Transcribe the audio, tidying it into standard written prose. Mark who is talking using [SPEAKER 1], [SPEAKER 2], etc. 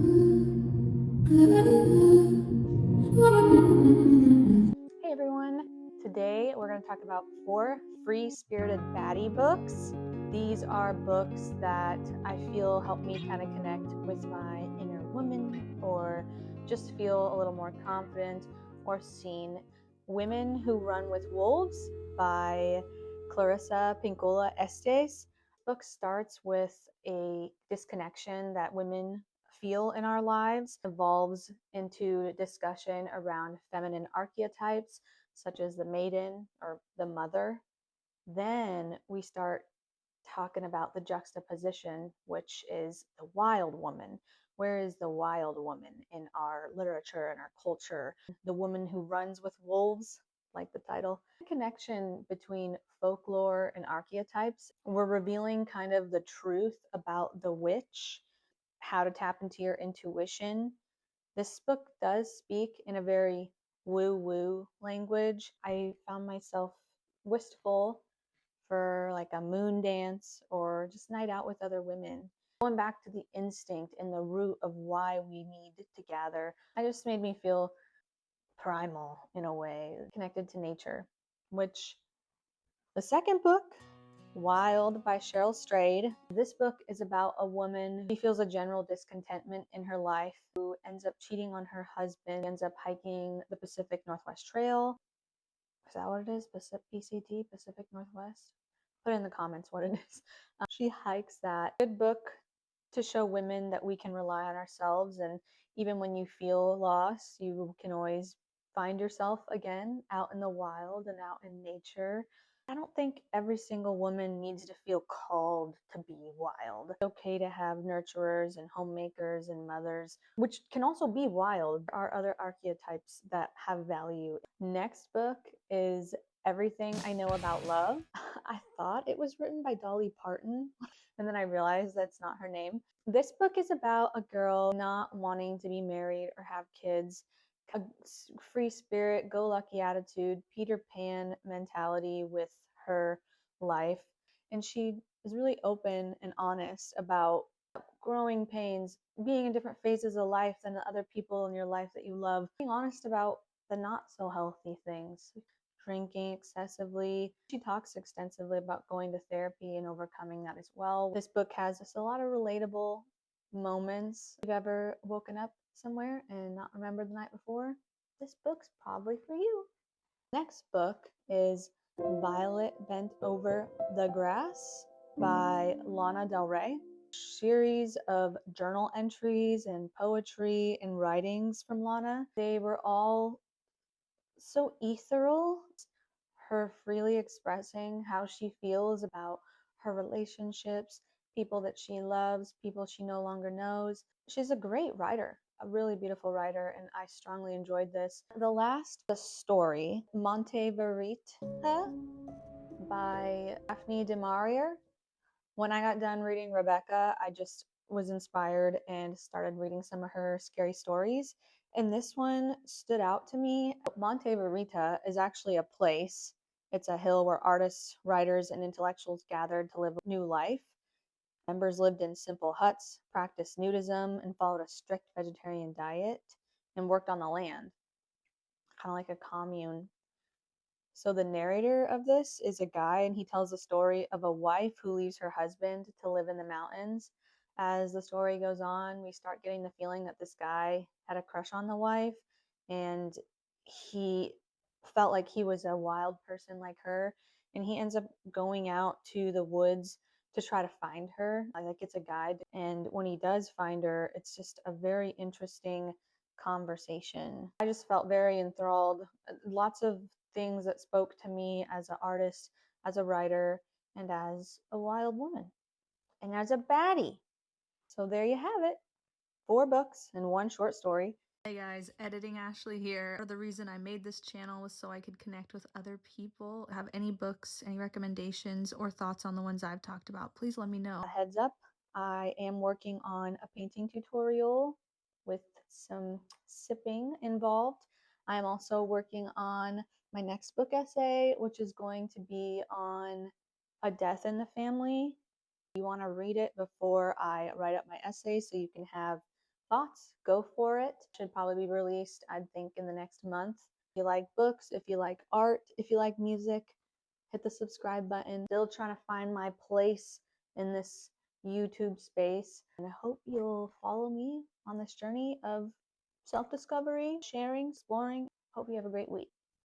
[SPEAKER 1] Hey everyone, today we're going to talk about 4 free-spirited baddie books. These are books that I feel help me kind of connect with my inner woman or just feel a little more confident or seen. Women Who Run with Wolves by Clarissa Pinkola Estes. The book starts with a disconnection that women feel in our lives, evolves into discussion around feminine archetypes such as the maiden or the mother. Then we start talking about the juxtaposition, which is the wild woman. Where is the wild woman in our literature and our culture? The woman who runs with wolves, like the title. The connection between folklore and archetypes. We're revealing kind of the truth about the witch, how to tap into your intuition. This book does speak in a very woo-woo language. I found myself wistful for like a moon dance or just night out with other women. Going back to the instinct and the root of why we need to gather. It just made me feel primal in a way, connected to nature, which the second book, Wild by Cheryl Strayed. This book is about a woman who feels a general discontentment in her life, who ends up cheating on her husband, ends up hiking the Pacific Northwest Trail. Is that what it is? PCT, Pacific Northwest? Put in the comments what it is. She hikes that. Good book to show women that we can rely on ourselves, and even when you feel lost, you can always find yourself again out in the wild and out in nature. I don't think every single woman needs to feel called to be wild. It's okay to have nurturers and homemakers and mothers, which can also be wild. There are other archetypes that have value. Next book is Everything I Know About Love. I thought it was written by Dolly Parton, and then I realized that's not her name. This book is about a girl not wanting to be married or have kids, a free spirit, go lucky attitude, Peter Pan mentality with her life. And she is really open and honest about growing pains, being in different phases of life than the other people in your life that you love, being honest about the not so healthy things, drinking excessively. She talks extensively about going to therapy and overcoming that as well. This book has just a lot of relatable moments. If you've ever woken up somewhere and not remembered the night before, this book's probably for you. Next book is Violet Bent Over the Grass by Lana Del Rey. Series of journal entries and poetry and writings from Lana. They were all so ethereal. Her freely expressing how she feels about her relationships, people that she loves, people she no longer knows. She's a great writer, a really beautiful writer, and I strongly enjoyed this. The story, Monte Verita by Daphne du Maurier. When I got done reading Rebecca, I just was inspired and started reading some of her scary stories. And this one stood out to me. Monte Verita is actually a place. It's a hill where artists, writers, and intellectuals gathered to live a new life. Members lived in simple huts, practiced nudism, and followed a strict vegetarian diet, and worked on the land, kind of like a commune. So the narrator of this is a guy, and he tells the story of a wife who leaves her husband to live in the mountains. As the story goes on, we start getting the feeling that this guy had a crush on the wife, and he felt like he was a wild person like her, and he ends up going out to the woods to try to find her. Like it's a guide, and when he does find her, it's just a very interesting conversation. I just felt very enthralled. Lots of things that spoke to me as an artist, as a writer, and as a wild woman, and as a baddie. So there you have it. 4 books and 1 short story.
[SPEAKER 2] Hey guys, Editing Ashley here. The reason I made this channel was so I could connect with other people. Have any books, any recommendations, or thoughts on the ones I've talked about, please let me know.
[SPEAKER 1] A heads up, I am working on a painting tutorial with some sipping involved. I'm also working on my next book essay, which is going to be on a death in the family. You want to read it before I write up my essay so you can have thoughts, go for it. Should probably be released, I think, in the next month. If you like books, if you like art, if you like music, hit the subscribe button. Still trying to find my place in this YouTube space. And I hope you'll follow me on this journey of self-discovery, sharing, exploring. Hope you have a great week.